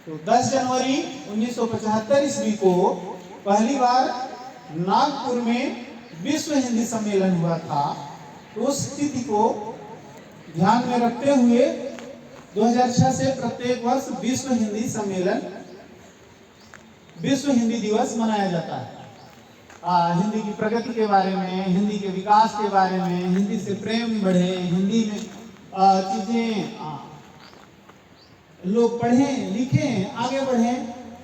तो 10 जनवरी 1975 ईस्वी को पहली बार नागपुर में विश्व हिंदी सम्मेलन हुआ था। तो उस स्थिति को ध्यान में रखते हुए 2006 से प्रत्येक वर्ष विश्व हिंदी सम्मेलन, विश्व हिंदी दिवस मनाया जाता है। हिंदी की प्रगति के बारे में, हिंदी के विकास के बारे में, हिंदी से प्रेम बढ़े, हिंदी में चीजें लोग पढ़ें, लिखें, आगे बढ़ें,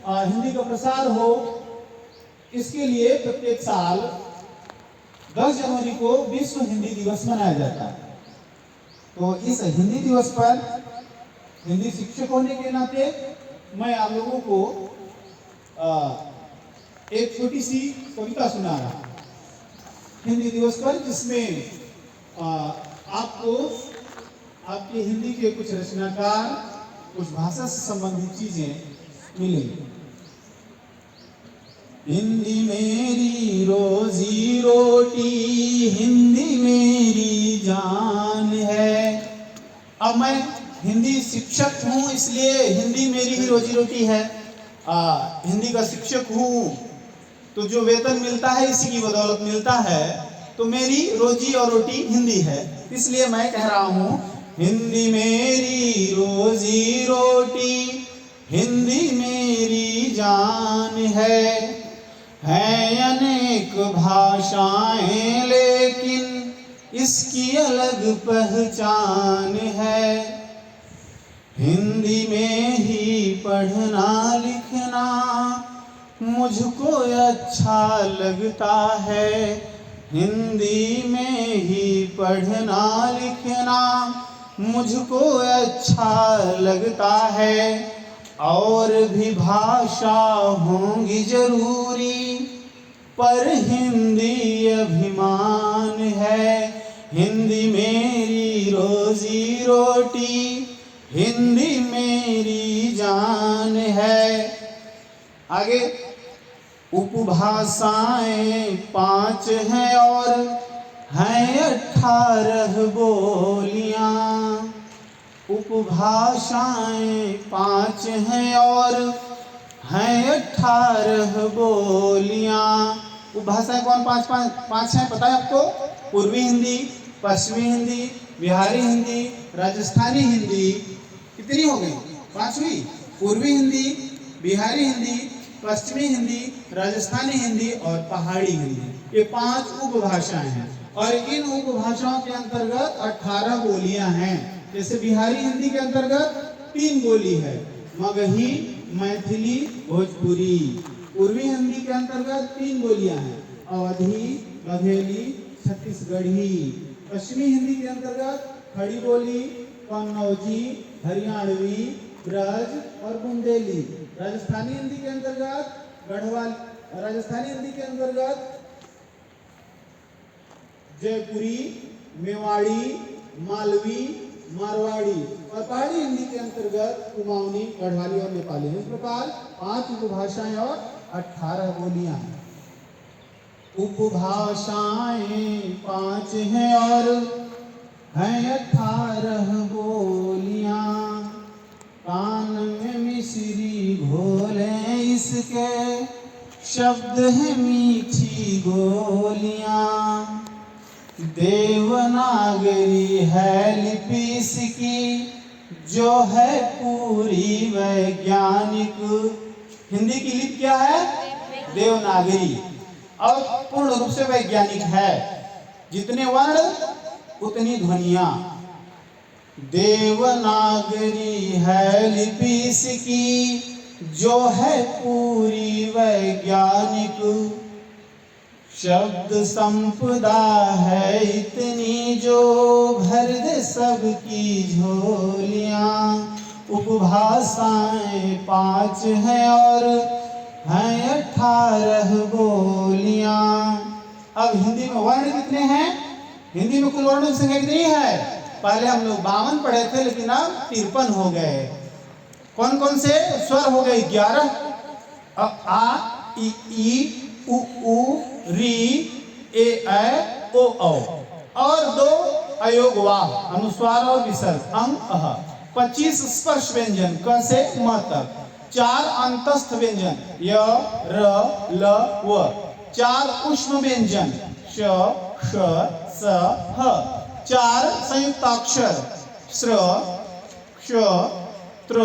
हिंदी का प्रसार हो, इसके लिए प्रत्येक साल 10 जनवरी को विश्व हिंदी दिवस मनाया जाता है। तो इस हिंदी दिवस पर हिंदी शिक्षक होने के नाते मैं आप लोगों को एक छोटी सी कविता सुना रहा हूं हिंदी दिवस पर, जिसमें आपको आपके हिंदी के कुछ रचनाकार, कुछ भाषा से संबंधित चीजें मिलेंगी। हिंदी मेरी रोजी रोटी, हिंदी मेरी जान है। अब मैं हिंदी शिक्षक हूँ, इसलिए हिंदी मेरी ही रोजी रोटी है। हिंदी का शिक्षक हूँ तो जो वेतन मिलता है इसी की बदौलत मिलता है, तो मेरी रोजी और रोटी हिंदी है। इसलिए मैं कह रहा हूँ हिंदी मेरी रोजी रोटी, हिंदी मेरी जान है अनेक भाषाएं लेकिन इसकी अलग पहचान है। हिंदी में ही पढ़ना लिखना मुझको अच्छा लगता है, हिंदी में ही पढ़ना लिखना मुझको अच्छा लगता है। और भी भाषा होंगी जरूरी, पर हिंदी अभिमान है। हिंदी मेरी रोजी रोटी, हिंदी मेरी जान है। आगे, उपभाषाएं 5 हैं और हैं 18 बोलियां। उपभाषाएं 5 हैं और हैं 18 बोलियां। उपभाषाएं कौन 5 हैं पता है आपको? पूर्वी हिंदी, पश्चिमी हिंदी, बिहारी हिंदी, राजस्थानी हिंदी। कितनी हो गई? 5 हुई। पूर्वी हिंदी, बिहारी हिंदी, पश्चिमी हिंदी, राजस्थानी हिंदी और पहाड़ी हिंदी। ये 5 उपभाषाएं हैं और इन उपभाषाओं के अंतर्गत 18 बोलियां हैं। जैसे बिहारी हिंदी के अंतर्गत 3 बोली है, मगही, मैथिली, भोजपुरी। पूर्वी हिंदी के अंतर्गत 3 बोलियां हैं, अवधी, बघेली, छत्तीसगढ़ी। पश्चिमी हिंदी के अंतर्गत खड़ी बोली, कन्नौजी, हरियाणवी, ब्रज और बुंदेली। राजस्थानी हिंदी के अंतर्गत गढ़वाल, राजस्थानी हिंदी के अंतर्गत जयपुरी, मेवाड़ी, मालवी, मारवाड़ी और पहाड़ी हिंदी के अंतर्गत कुमाऊनी, गढ़वाली और नेपाली। इस प्रकार 5 उपभाषाएं और 18 बोलियां हैं। उपभाषाएं 5 हैं और हैं 18 बोलियां। कान में मिश्री घोले इसके, शब्द है मीठी गोलियां। देवनागरी है लिपि इसकी, जो है पूरी वैज्ञानिक। हिंदी की लिपि क्या है? देवनागरी, और पूर्ण रूप से वैज्ञानिक है। जितने वर्ण उतनी ध्वनियां। देवनागरी है लिपि इसकी, जो है पूरी वैज्ञानिक। शब्द संपदा है इतनी, जो भर दे सबकी झोलियां। उपभाषाएं 5 हैं और हैं 18 बोलियां। अब हिंदी में वर्ण कितने हैं? हिंदी में कुल वर्णों की संख्या कितनी है? पहले हम लोग 52 पढ़े थे, लेकिन अब 53 हो गए। कौन कौन से स्वर हो गए? 11। आ, ई, उ, री, ए, ऐ, ओ, औ। और 2 अयोग वाह, अनुस्वार और विसर्ग, अं, अह। 25 स्पर्श व्यंजन क से म तक। 4 अंतस्थ व्यंजन य र ल व, 4 ऊष्म व्यंजन श श स ह, 4 संयुक्ताक्षर श्र क्ष त्र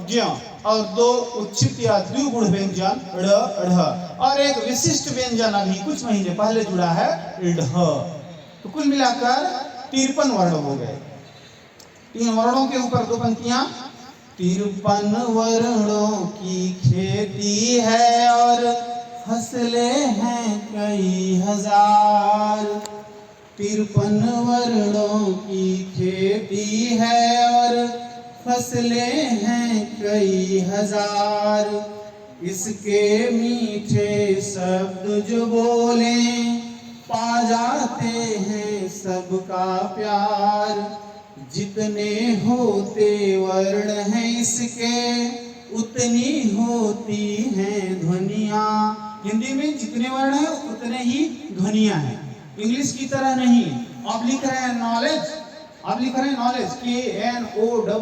ज्ञ और 2 उच्छित या द्विगुण व्यंजन ड़ ढ़ और एक विशिष्ट व्यंजन अभी कुछ महीने पहले जुड़ा है ढ। तो कुल मिलाकर 53 वर्ण हो गए। 3 वर्णों के ऊपर 2 पंक्तियां। 53 वर्णों की खेती है और फसलें हैं कई हजार। 53 वर्णों की खेती है और फसलें हैं कई हजार। इसके मीठे शब्द जो बोले पा जाते हैं सबका प्यार। जितने होते वर्ण हैं इसके उतनी होती हैं ध्वनियाँ। हिंदी में जितने वर्ण हैं उतने ही ध्वनियाँ हैं, इंग्लिश की तरह नहीं। आप लिख रहे हैं नॉलेज, आप लिख रहे हैं नॉलेज KNOWLEDGE,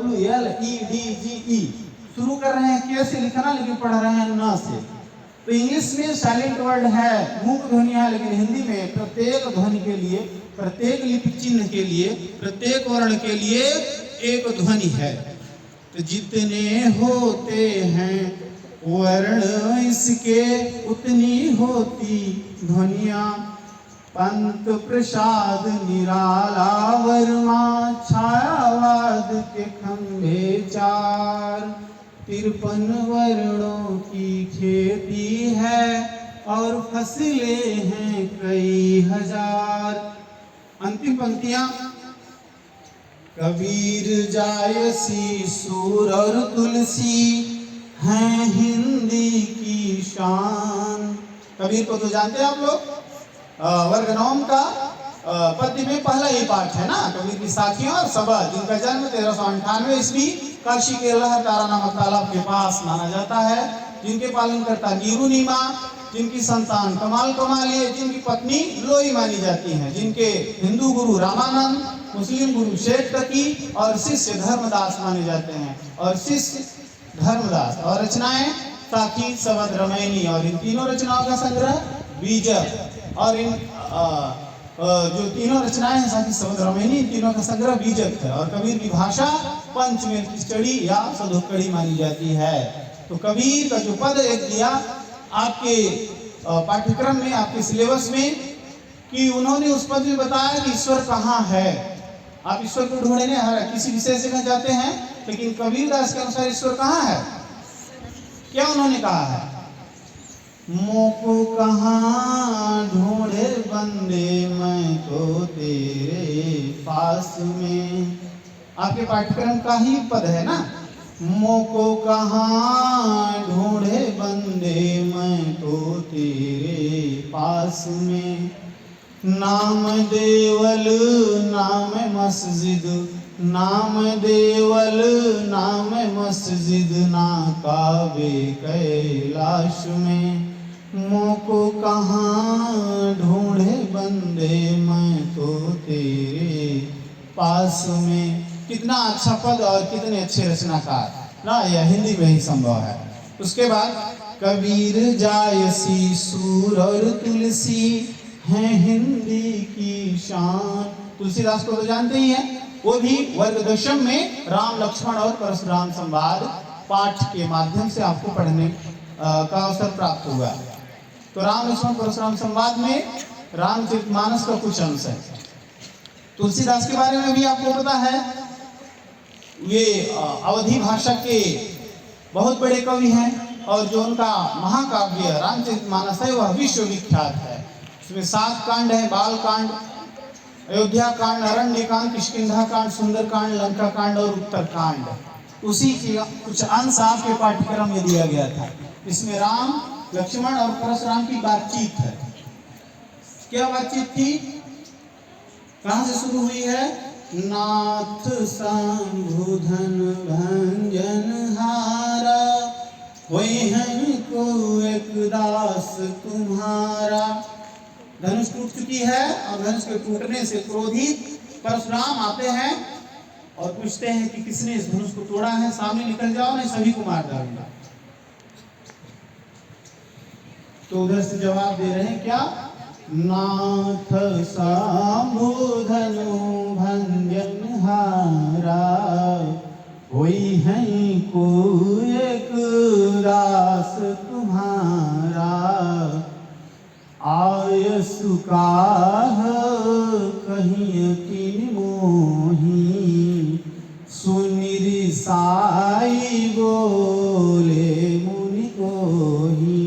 शुरू कर रहे हैं के से लिखना लेकिन पढ़ रहे हैं न से। तो इंग्लिश में साइलेंट वर्ड है, मूक ध्वनि है, लेकिन हिंदी में प्रत्येक ध्वनि के लिए, प्रत्येक लिपि चिन्ह के लिए, प्रत्येक वर्ण के लिए एक ध्वनि है। तो जितने होते हैं वर्ण इसके उतनी होती ध्वनियाँ। पंत प्रसाद निराला वर्मा छायावाद के खंभे 4। 53 वर्णों की खेती है और फसलें हैं कई हजार। अंतिम पंक्तियां। कबीर जायसी सूर और तुलसी हैं हिंदी की शान। कबीर को तो जानते हैं आप लोग, वर्ग नवम का पद्य में पहला ही पाठ है ना, कबीर की साखियां और सभा, जिनका जन्म 1398 ईस्वी काशी के लहरतारा नामक तालाब के पास माना जाता है, जिनके पालन करता गिरु नीमा, जिनकी संतान कमाल कमालिए, जिनकी पत्नी लोई मानी जाती हैं, जिनके हिंदू गुरु रामानंद, मुस्लिम गुरु शेख तकी और शिष्य धर्मदास माने जाते हैं। और शिष्य धर्मदास और रचनाएं साखी सबद रमैनी, और इन तीनों रचनाओं का संग्रह बीजक। और इन जो तीनों रचनाएं हैं साखी सबद रमैनी, इन तीनों का संग्रह बीजक है। और कबीर की भाषा पंचमेल की चड़ी या सदोकड़ी मानी जाती है। तो कबीर का जो पद एक दिया आपके पाठ्यक्रम में, आपके सिलेबस में, कि उन्होंने उस पद में बताया कि ईश्वर कहाँ है। आप ईश्वर को ढूंढने हर किसी विषय से कहाँ जाते हैं, लेकिन कबीरदास के अनुसार ईश्वर कहाँ है। क्या उन्होंने कहा है, मोको कहाँ ढूंढे बंदे मैं तो तेरे पास में। आपके पाठ्यक्रम का ही पद है ना, मोको कहाँ ढूंढे बंदे मैं तो तेरे पास में। नाम देवल नाम मस्जिद, नाम देवल नाम मस्जिद, ना काबे कैलाश में। मोको कहाँ ढूंढे बंदे मैं तो तेरे पास में। कितना अच्छा पद और कितने अच्छे रचनाकार ना, यह हिंदी में ही संभव है। उसके बाद कबीर जायसी सूर और तुलसी हैं हिंदी की शान। तुलसीदास को तो जानते ही हैं, वो भी वर्ग दशम में राम लक्ष्मण और परशुराम संवाद पाठ के माध्यम से आपको पढ़ने का अवसर प्राप्त हुआ। तो राम लक्ष्मण परशुराम संवाद में रामचरितमानस का कुछ अंश है। तुलसीदास के बारे में भी आपको पता है, ये अवधी भाषा के बहुत बड़े कवि हैं, और जो उनका महाकाव्य रामचरितमानस है वह विश्वविख्यात है। इसमें 7 कांड हैं, बाल कांड, अयोध्या कांड, अरण्य कांड, किष्किंधा कांड, सुंदर कांड, लंका कांड और उत्तर कांड। उसी के कुछ अंश आपके पाठ्यक्रम में दिया गया था। इसमें राम लक्ष्मण और परशुराम की बातचीत है। क्या बातचीत थी, कहां से शुरू हुई है। नाथ शंभुधन भंजन हारा, होई हमको एक दास तुम्हारा। धनुष टूट चुकी है और धनुष के टूटने से क्रोधित परशुराम आते हैं और पूछते हैं कि किसने इस धनुष को तोड़ा है, सामने निकल जाओ, नहीं सभी को मार डालूंगा। तो उधर से जवाब दे रहे हैं क्या? नाथ साबुधनु भंजन हारा, होई है को एक दास तुम्हारा। आयसु काह कहीं किन मोही, सुनिरि साई बोले मुनि कोही।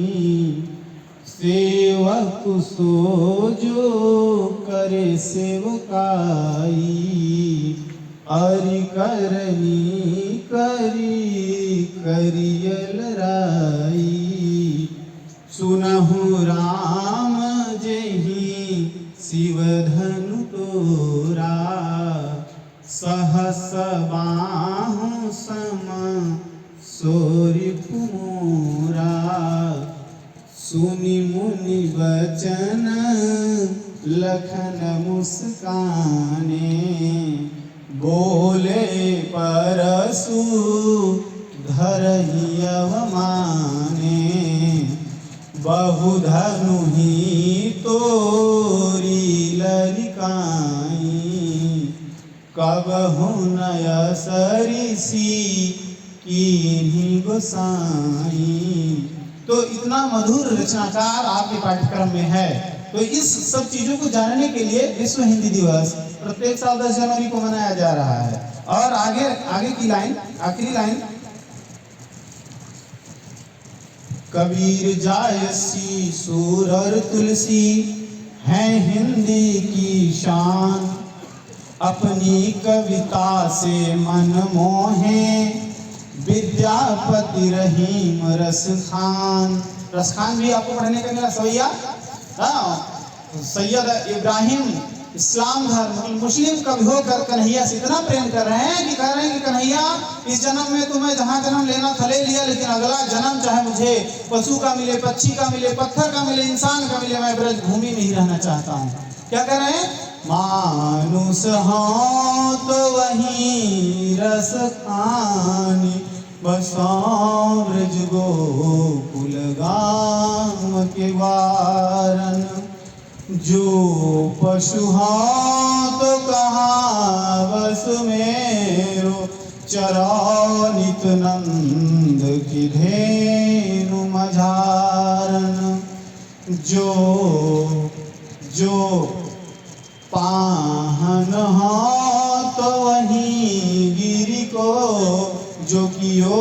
सेवक सो जो करे सेवकाई, अरि करनी करी करियल राई। सुनहु राम जेहि शिव धनु तोरा, सहस बाहु सम सोरिपु मोरा। सुनि मुनि बचन लखन मुस्काने, बोले परसु धरहि अवमाने। बहुधनु ही तोरी ललिकाई, कबहु नय सरिसी कीन्ही गोसाई। तो इतना मधुर रचनाकार आपके पाठ्यक्रम में है। तो इस सब चीजों को जानने के लिए विश्व हिंदी दिवस प्रत्येक साल 10 जनवरी को मनाया जा रहा है। और आगे की लाइन, आखिरी लाइन, कबीर जायसी सूर और तुलसी, है हिंदी की शान। अपनी कविता से मन मोहे, विद्यापति रहीम रसखान। रसखान भी आपको पढ़ने का मिला सवैया। सैयद इब्राहिम इस्लाम धर्म मुस्लिम कवि होकर कन्हैया से इतना प्रेम कर रहे हैं कि कह रहे हैं कि कन्हैया, इस जन्म में तुम्हें जहाँ जन्म लेना था ले लिया, लेकिन अगला जन्म चाहे मुझे पशु का मिले, पक्षी का मिले, पत्थर का मिले, इंसान का मिले, मैं ब्रज भूमि में ही रहना चाहता हूँ। क्या कह रहे हैं? मानुष हो तो वही रस खानी, बसा ब्रज गोकुल गाम के वारन। जो पशु हो तो कहाँ बस मेरो, चरा नित नंद की धेनु मझारन। जो पाहन हो तो वही गिरि को, जो कियो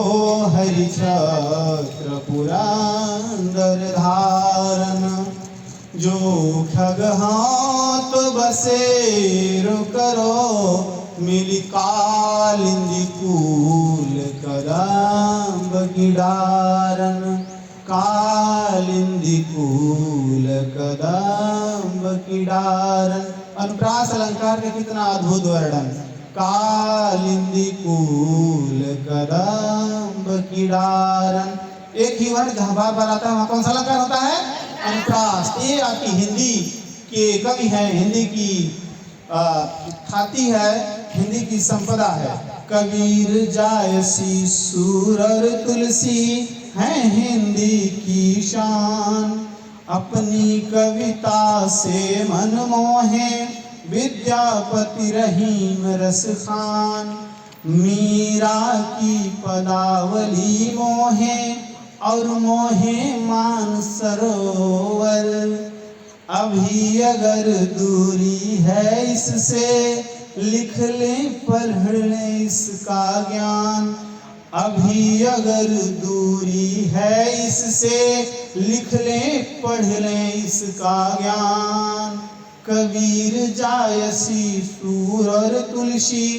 हरि छत्र पुरंदर धारन। जो खग हाथ बसेरो करो, मिली कालिंदी कूल कदम्ब की डारन। कालिंदी कूल कदम्ब की डारन। अनुप्रास अलंकार का कितना अद्भुत वर्णन। कालिंदी कूल कदम्ब की डारन। एक ही वर्ण जहाँ बार बार आता है वहाँ कौन सा अलंकार होता है? अनुप्रास। ये आपकी हिंदी के कवि हैं, हिंदी की ख्याति है, हिंदी की संपदा है। कबीर जायसी सूर और तुलसी, है हिंदी की शान। अपनी कविता से मन मोहे, विद्यापति रहीम रसखान। मीरा की पदावली मोहे, और मोहे मान सरोवर। अभी अगर दूरी है इससे, लिख ले पढ़ ले इसका ज्ञान। अभी अगर दूरी है इससे, लिख ले पढ़ ले इसका ज्ञान। कबीर जायसी सूर और तुलसी,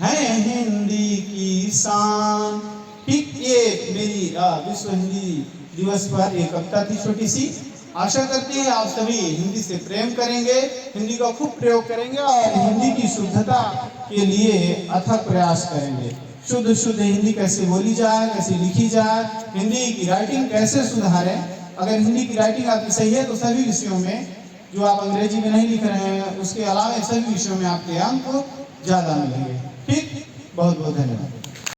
है हिंदी की शान। ठीक, ये मेरी विश्व हिंदी दिवस पर एक कविता थी छोटी सी। आशा करती है आप सभी हिंदी से प्रेम करेंगे, हिंदी का खूब प्रयोग करेंगे और हिंदी की शुद्धता के लिए अथक प्रयास करेंगे। शुद्ध हिंदी कैसे बोली जाए, कैसे लिखी जाए, हिंदी की राइटिंग कैसे सुधारें। अगर हिंदी की राइटिंग आपकी सही है तो सभी विषयों में, जो आप अंग्रेजी में नहीं लिख रहे हैं उसके अलावा सभी विषयों में आपके अंक ज़्यादा मिलेंगे। ठीक, बहुत बहुत धन्यवाद।